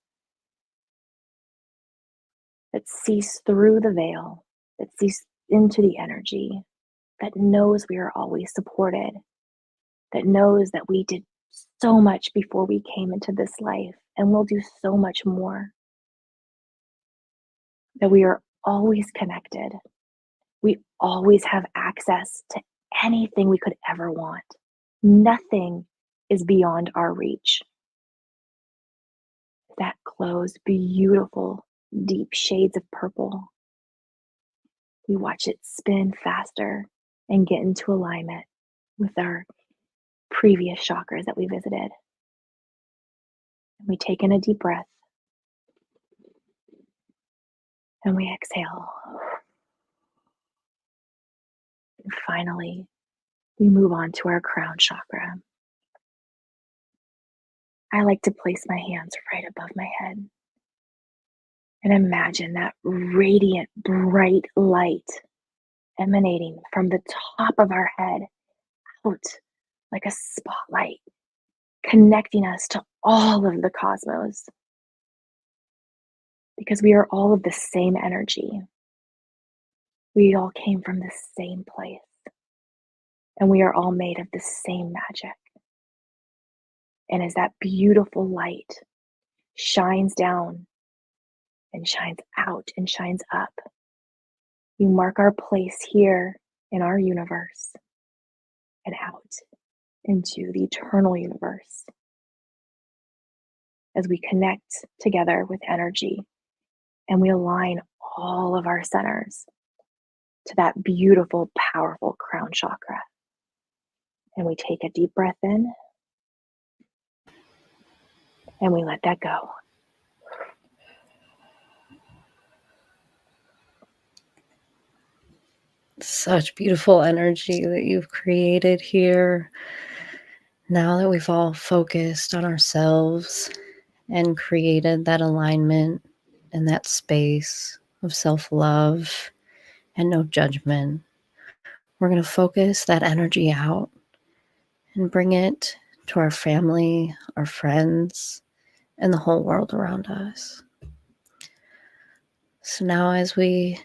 B: through the veil, that sees into the energy, that knows we are always supported, that knows that we did so much before we came into this life and we'll do so much more, that we are always connected. We always have access to anything we could ever want. Nothing is beyond our reach. That glows beautiful, deep shades of purple. We watch it spin faster and get into alignment with our previous chakras that we visited. And we take in a deep breath and we exhale. And finally, we move on to our crown chakra. I like to place my hands right above my head and imagine that radiant, bright light emanating from the top of our head out like a spotlight, connecting us to all of the cosmos. Because we are all of the same energy. We all came from the same place. And we are all made of the same magic. And as that beautiful light shines down and shines out and shines up, we mark our place here in our universe and out into the eternal universe as we connect together with energy and we align all of our centers to that beautiful, powerful crown chakra. And we take a deep breath in and we let that go.
A: Such beautiful energy that you've created here. Now that we've all focused on ourselves and created that alignment and that space of self-love and no judgment, we're going to focus that energy out and bring it to our family, our friends, and the whole world around us. So now as we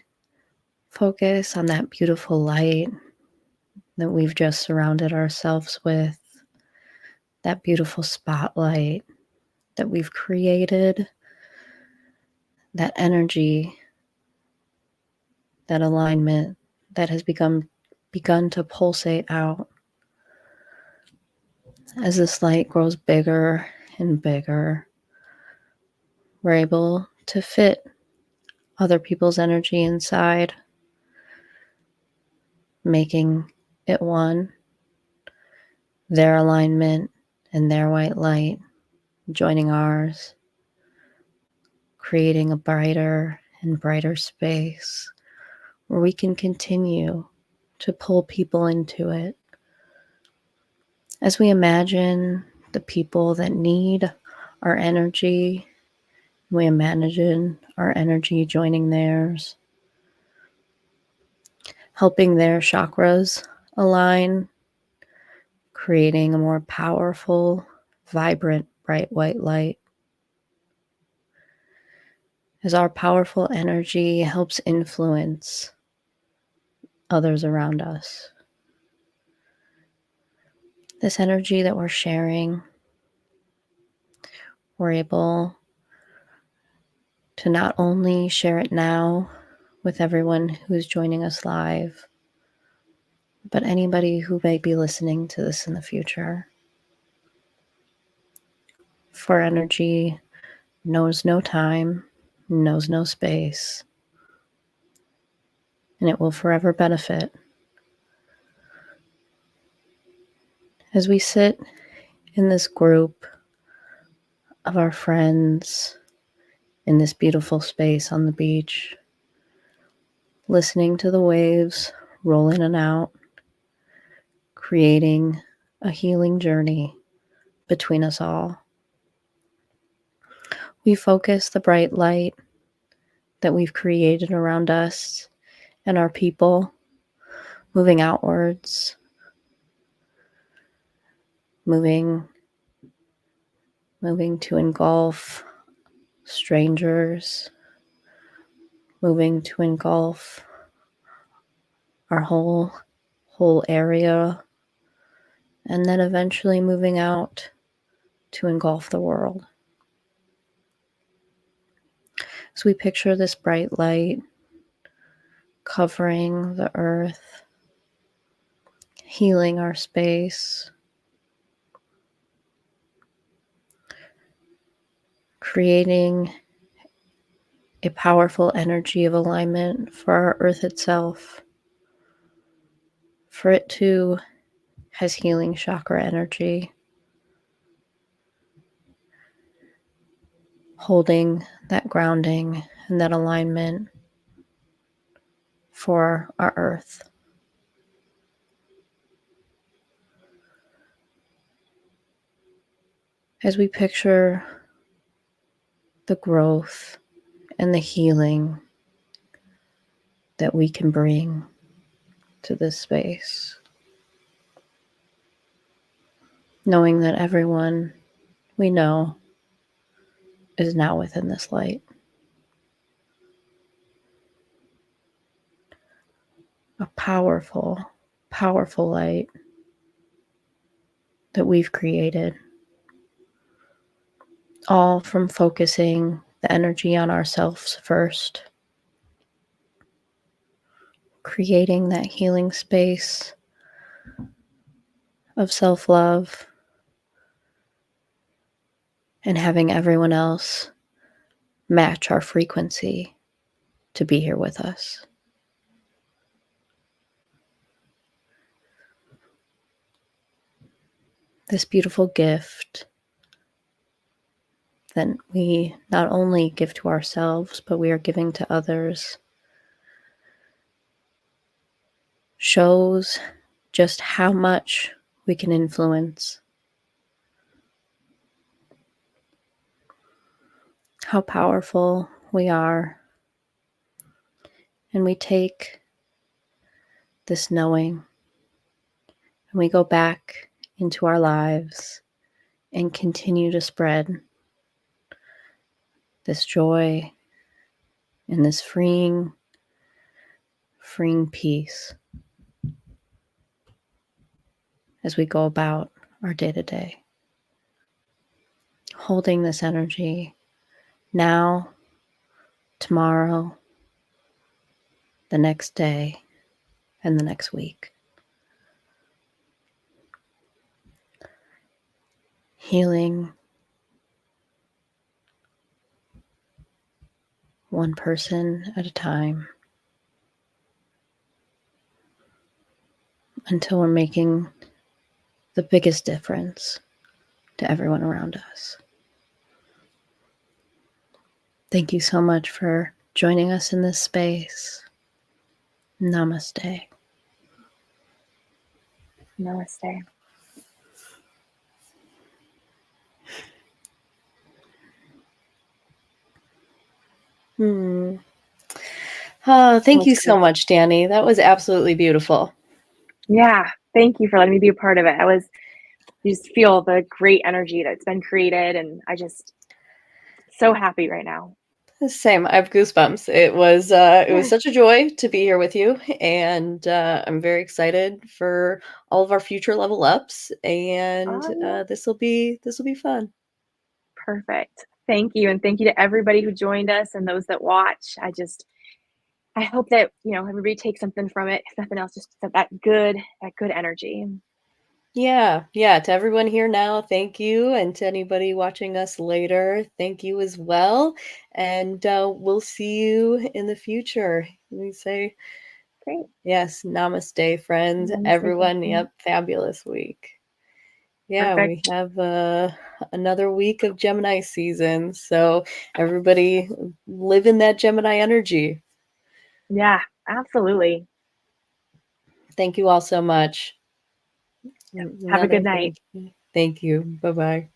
A: focus on that beautiful light that we've just surrounded ourselves with, that beautiful spotlight that we've created, that energy, that alignment that has begun to pulsate out. As this light grows bigger and bigger, we're able to fit other people's energy inside, making it one, their alignment and their white light joining ours, creating a brighter and brighter space where we can continue to pull people into it. As we imagine the people that need our energy, we imagine our energy joining theirs, helping their chakras align, creating a more powerful, vibrant, bright white light. as our powerful energy helps influence others around us. This energy that we're sharing, we're able to not only share it now with everyone who's joining us live, but anybody who may be listening to this in the future. For energy knows no time, knows no space, and it will forever benefit. As we sit in this group of our friends in this beautiful space on the beach, listening to the waves roll in and out, creating a healing journey between us all. We focus the bright light that we've created around us and our people, moving outwards, moving to engulf strangers, moving to engulf our whole area, and then eventually moving out to engulf the world. So we picture this bright light covering the earth, healing our space, creating a powerful energy of alignment for our earth itself. For it too has healing chakra energy, holding that grounding and that alignment for our earth. As we picture the growth and the healing that we can bring to this space, knowing that everyone we know is now within this light. A powerful, powerful light that we've created, all from focusing the energy on ourselves first, creating that healing space of self-love, and having everyone else match our frequency to be here with us. This beautiful gift that we not only give to ourselves, but we are giving to others, shows just how much we can influence, how powerful we are. And we take this knowing and we go back into our lives and continue to spread this joy and this freeing peace as we go about our day-to-day, holding this energy now, tomorrow, the next day, and the next week. Healing one person at a time until we're making the biggest difference to everyone around us. Thank you so much for joining us in this space. Namaste.
B: Namaste.
A: Thank you so much, Dani. That was absolutely beautiful.
B: Yeah, thank you for letting me be a part of it. You just feel the great energy that's been created, and I just so happy right now.
A: Same. I have goosebumps. It was such a joy to be here with you, and I'm very excited for all of our future level ups. And
B: Oh, yeah.
A: this will be fun.
B: Perfect. Thank you. And thank you to everybody who joined us and those that watch. I hope that, everybody takes something from it. If nothing else, just that good energy.
A: Yeah, yeah. To everyone here now, thank you, and to anybody watching us later, thank you as well. And we'll see you in the future. We say
B: Great.
A: yes, namaste, friends.
B: Namaste,
A: Everyone,
B: Kristin.
A: yep, fabulous week. Yeah, we
B: Perfect.
A: have another week of Gemini season. So everybody live in that Gemini energy.
B: Yeah, absolutely.
A: Thank you all so much.
B: Have a
A: Another
B: good night.
A: thank you. Thank you. Bye bye.